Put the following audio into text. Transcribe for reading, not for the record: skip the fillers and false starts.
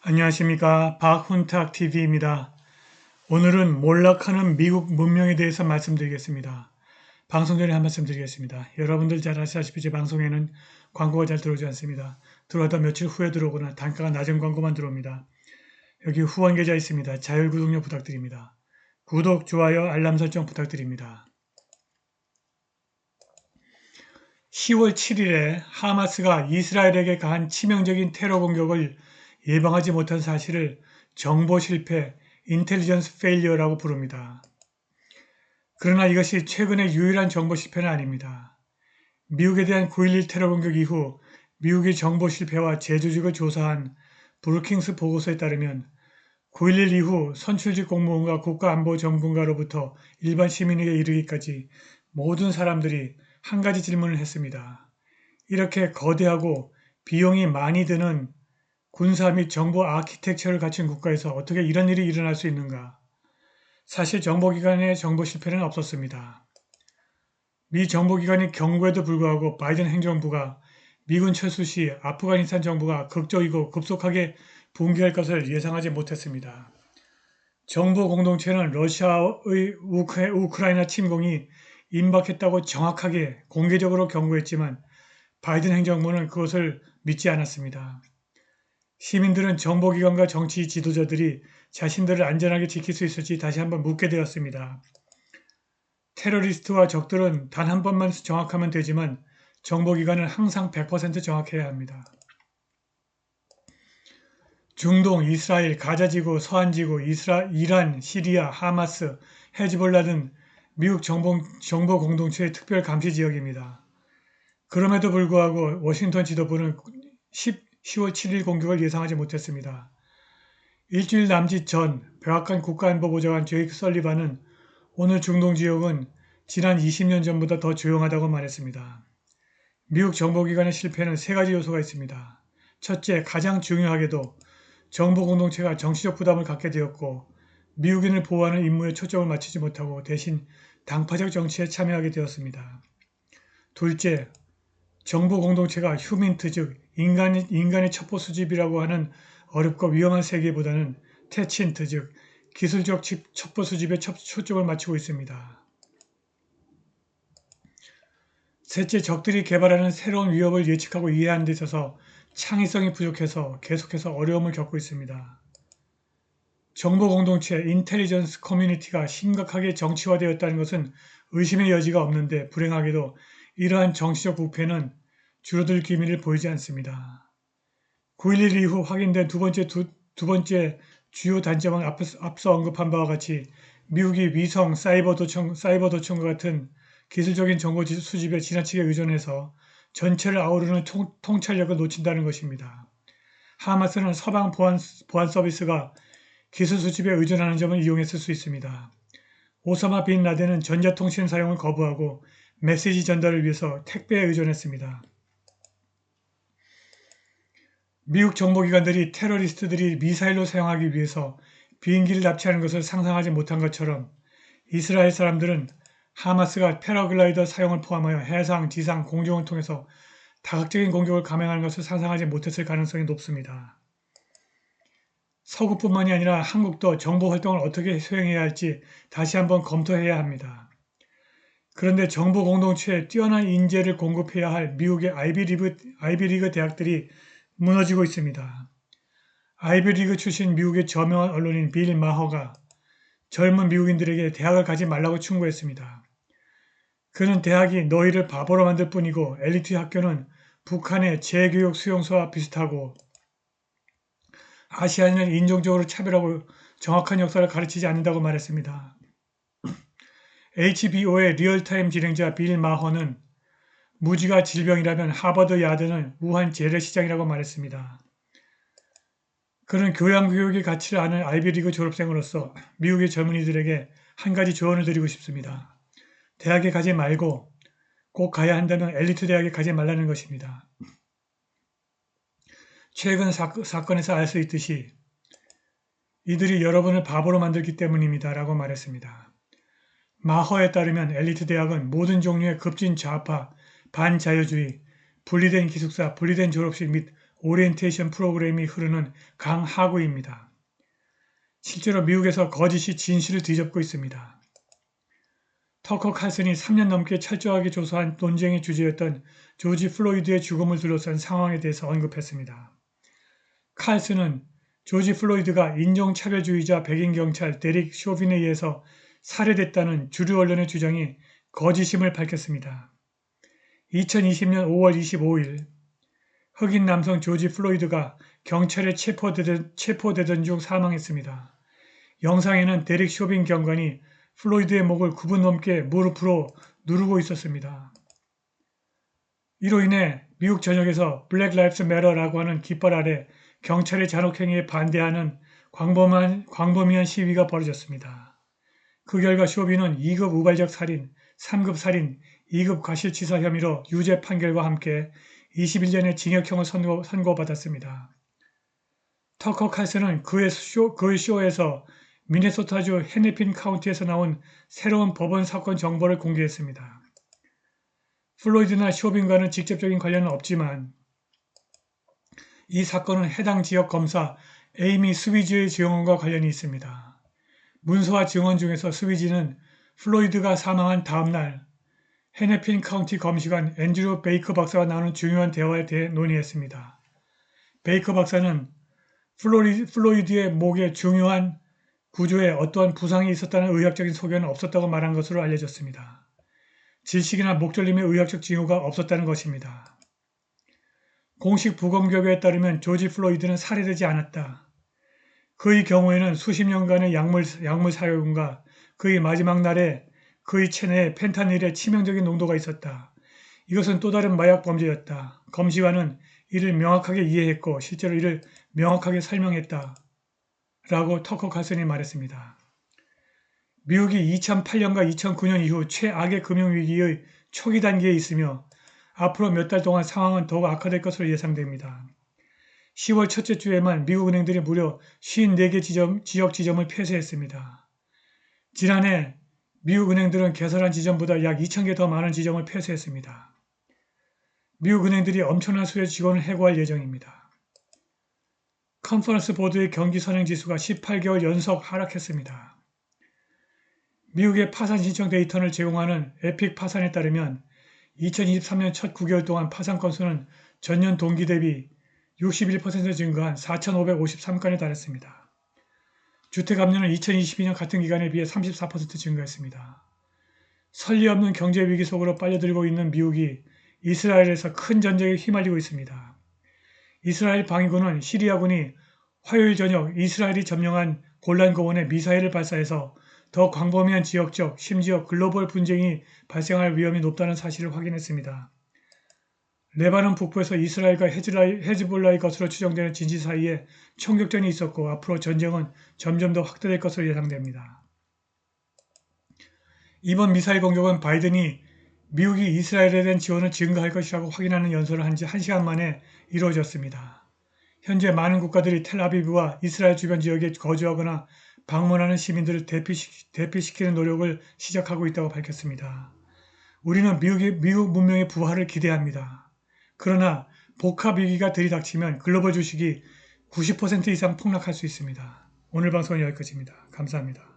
안녕하십니까. 박훈탁TV입니다. 오늘은 몰락하는 미국 문명에 대해서 말씀드리겠습니다. 방송 전에 한 말씀 드리겠습니다. 여러분들 잘 아시다시피 제 방송에는 광고가 잘 들어오지 않습니다. 들어오다 며칠 후에 들어오거나 단가가 낮은 광고만 들어옵니다. 여기 후원 계좌 있습니다. 자율 구독료 부탁드립니다. 구독, 좋아요, 알람 설정 부탁드립니다. 10월 7일에 하마스가 이스라엘에게 가한 치명적인 테러 공격을 예방하지 못한 사실을 정보 실패, 인텔리전스 페일리어라고 부릅니다. 그러나 이것이 최근의 유일한 정보 실패는 아닙니다. 미국에 대한 9.11 테러 공격 이후 미국의 정보 실패와 재조직을 조사한 브루킹스 보고서에 따르면 9.11 이후 선출직 공무원과 국가안보정보가로부터 일반 시민에게 이르기까지 모든 사람들이 한 가지 질문을 했습니다. 이렇게 거대하고 비용이 많이 드는 군사 및 정보 아키텍처를 갖춘 국가에서 어떻게 이런 일이 일어날 수 있는가? 사실 정보기관의 정보 실패는 없었습니다. 미 정보기관의 경고에도 불구하고 바이든 행정부가 미군 철수 시 아프가니스탄 정부가 극적이고 급속하게 붕괴할 것을 예상하지 못했습니다. 정보 공동체는 러시아의 우크라이나 침공이 임박했다고 정확하게 공개적으로 경고했지만 바이든 행정부는 그것을 믿지 않았습니다. 시민들은 정보기관과 정치 지도자들이 자신들을 안전하게 지킬 수 있을지 다시 한번 묻게 되었습니다. 테러리스트와 적들은 단 한 번만 정확하면 되지만 정보기관은 항상 100% 정확해야 합니다. 중동, 이스라엘, 가자지구, 서한지구, 이란, 시리아, 하마스, 헤즈볼라 등 미국 정보 공동체의 특별 감시 지역입니다. 그럼에도 불구하고 워싱턴 지도부는 10월 7일 공격을 예상하지 못했습니다. 일주일 남짓 전 백악관 국가안보보좌관 제이크 설리반은 오늘 중동 지역은 지난 20년 전보다 더 조용하다고 말했습니다. 미국 정보기관의 실패는 세 가지 요소가 있습니다. 첫째, 가장 중요하게도 정보 공동체가 정치적 부담을 갖게 되었고 미국인을 보호하는 임무에 초점을 맞추지 못하고 대신 당파적 정치에 참여하게 되었습니다. 둘째, 정보 공동체가 휴민트 즉 인간의 첩보 수집이라고 하는 어렵고 위험한 세계보다는 테친트 즉 기술적 첩보 수집에 초점을 맞추고 있습니다. 셋째, 적들이 개발하는 새로운 위협을 예측하고 이해하는 데 있어서 창의성이 부족해서 계속해서 어려움을 겪고 있습니다. 정보 공동체, 인텔리전스 커뮤니티가 심각하게 정치화되었다는 것은 의심의 여지가 없는데 불행하게도 이러한 정치적 부패는 줄어들 기미를 보이지 않습니다. 9.11 이후 확인된 두 번째 주요 단점은 앞서 언급한 바와 같이 미국이 위성, 사이버 도청과 같은 기술적인 정보 수집에 지나치게 의존해서 전체를 아우르는 통찰력을 놓친다는 것입니다. 하마스는 서방 보안 서비스가 기술 수집에 의존하는 점을 이용했을 수 있습니다. 오사마 빈 라덴은 전자통신 사용을 거부하고 메시지 전달을 위해서 택배에 의존했습니다. 미국 정보기관들이 테러리스트들이 미사일로 사용하기 위해서 비행기를 납치하는 것을 상상하지 못한 것처럼 이스라엘 사람들은 하마스가 패러글라이더 사용을 포함하여 해상, 지상, 공중을 통해서 다각적인 공격을 감행하는 것을 상상하지 못했을 가능성이 높습니다. 서구뿐만이 아니라 한국도 정보 활동을 어떻게 수행해야 할지 다시 한번 검토해야 합니다. 그런데 정보 공동체에 뛰어난 인재를 공급해야 할 미국의 아이비리그 대학들이 무너지고 있습니다. 아이비리그 출신 미국의 저명한 언론인 빌 마허가 젊은 미국인들에게 대학을 가지 말라고 충고했습니다. 그는 대학이 너희를 바보로 만들 뿐이고 엘리트 학교는 북한의 재교육 수용소와 비슷하고 아시아인을 인종적으로 차별하고 정확한 역사를 가르치지 않는다고 말했습니다. HBO의 리얼타임 진행자 빌 마허는 무지가 질병이라면 하버드 야대는 우한 재래시장이라고 말했습니다. 그는 교양교육의 가치를 아는 아이비리그 졸업생으로서 미국의 젊은이들에게 한 가지 조언을 드리고 싶습니다. 대학에 가지 말고 꼭 가야 한다면 엘리트 대학에 가지 말라는 것입니다. 최근 사건에서 알 수 있듯이 이들이 여러분을 바보로 만들기 때문입니다. 라고 말했습니다. 마허에 따르면 엘리트 대학은 모든 종류의 급진 좌파, 반자유주의, 분리된 기숙사, 분리된 졸업식 및 오리엔테이션 프로그램이 흐르는 강 하구입니다. 실제로 미국에서 거짓이 진실을 뒤덮고 있습니다. 터커 칼슨이 3년 넘게 철저하게 조사한 논쟁의 주제였던 조지 플로이드의 죽음을 둘러싼 상황에 대해서 언급했습니다. 칼슨은 조지 플로이드가 인종차별주의자 백인 경찰 데릭 쇼빈에 의해서 살해됐다는 주류 언론의 주장이 거짓임을 밝혔습니다. 2020년 5월 25일 흑인 남성 조지 플로이드가 경찰에 체포되던 중 사망했습니다. 영상에는 데릭 쇼빈 경관이 플로이드의 목을 9분 넘게 무릎으로 누르고 있었습니다. 이로 인해 미국 전역에서 블랙 라이브스 매터라고 하는 깃발 아래 경찰의 잔혹행위에 반대하는 광범위한 시위가 벌어졌습니다. 그 결과 쇼빈은 2급 우발적 살인, 3급 살인, 2급 과실치사 혐의로 유죄 판결과 함께 21년의 징역형을 선고받았습니다. 터커 칼슨은 그의 쇼에서 미네소타주 헤네핀 카운티에서 나온 새로운 법원 사건 정보를 공개했습니다. 플로이드나 쇼빈과는 직접적인 관련은 없지만 이 사건은 해당 지역 검사 에이미 스위지의 증언과 관련이 있습니다. 문서와 증언 중에서 스위지는 플로이드가 사망한 다음 날 헤네핀 카운티 검시관 앤드류 베이커 박사가 나눈 중요한 대화에 대해 논의했습니다. 베이커 박사는 플로이드의 목에 중요한 구조에 어떠한 부상이 있었다는 의학적인 소견은 없었다고 말한 것으로 알려졌습니다. 질식이나 목졸림의 의학적 징후가 없었다는 것입니다. 공식 부검 결과에 따르면 조지 플로이드는 살해되지 않았다. 그의 경우에는 수십 년간의 약물 사용과 그의 마지막 날에 그의 체내에 펜타닐의 치명적인 농도가 있었다. 이것은 또 다른 마약 범죄였다. 검시관은 이를 명확하게 이해했고 실제로 이를 명확하게 설명했다. 라고 터커 칼슨이 말했습니다. 미국이 2008년과 2009년 이후 최악의 금융위기의 초기 단계에 있으며 앞으로 몇 달 동안 상황은 더욱 악화될 것으로 예상됩니다. 10월 첫째 주에만 미국 은행들이 무려 54개 지역 지점을 폐쇄했습니다. 지난해 미국 은행들은 개설한 지점보다 약 2,000개 더 많은 지점을 폐쇄했습니다. 미국 은행들이 엄청난 수의 직원을 해고할 예정입니다. 컨퍼런스 보드의 경기 선행 지수가 18개월 연속 하락했습니다. 미국의 파산 신청 데이터를 제공하는 에픽 파산에 따르면 2023년 첫 9개월 동안 파산 건수는 전년 동기 대비 61% 증가한 4,553건에 달했습니다. 주택 압류는 2022년 같은 기간에 비해 34% 증가했습니다. 설리 없는 경제 위기 속으로 빨려들고 있는 미국이 이스라엘에서 큰 전쟁에 휘말리고 있습니다. 이스라엘 방위군은 시리아군이 화요일 저녁 이스라엘이 점령한 골란 고원에 미사일을 발사해서 더 광범위한 지역적, 심지어 글로벌 분쟁이 발생할 위험이 높다는 사실을 확인했습니다. 레바논 북부에서 이스라엘과 헤즈볼라의 것으로 추정되는 진지 사이에 총격전이 있었고 앞으로 전쟁은 점점 더 확대될 것으로 예상됩니다. 이번 미사일 공격은 바이든이 미국이 이스라엘에 대한 지원을 증가할 것이라고 확인하는 연설을 한 지 1시간 만에 이루어졌습니다. 현재 많은 국가들이 텔아비브와 이스라엘 주변 지역에 거주하거나 방문하는 시민들을 대피시키는 노력을 시작하고 있다고 밝혔습니다. 우리는 미국 문명의 부활을 기대합니다. 그러나 복합 위기가 들이닥치면 글로벌 주식이 90% 이상 폭락할 수 있습니다. 오늘 방송은 여기까지입니다. 감사합니다.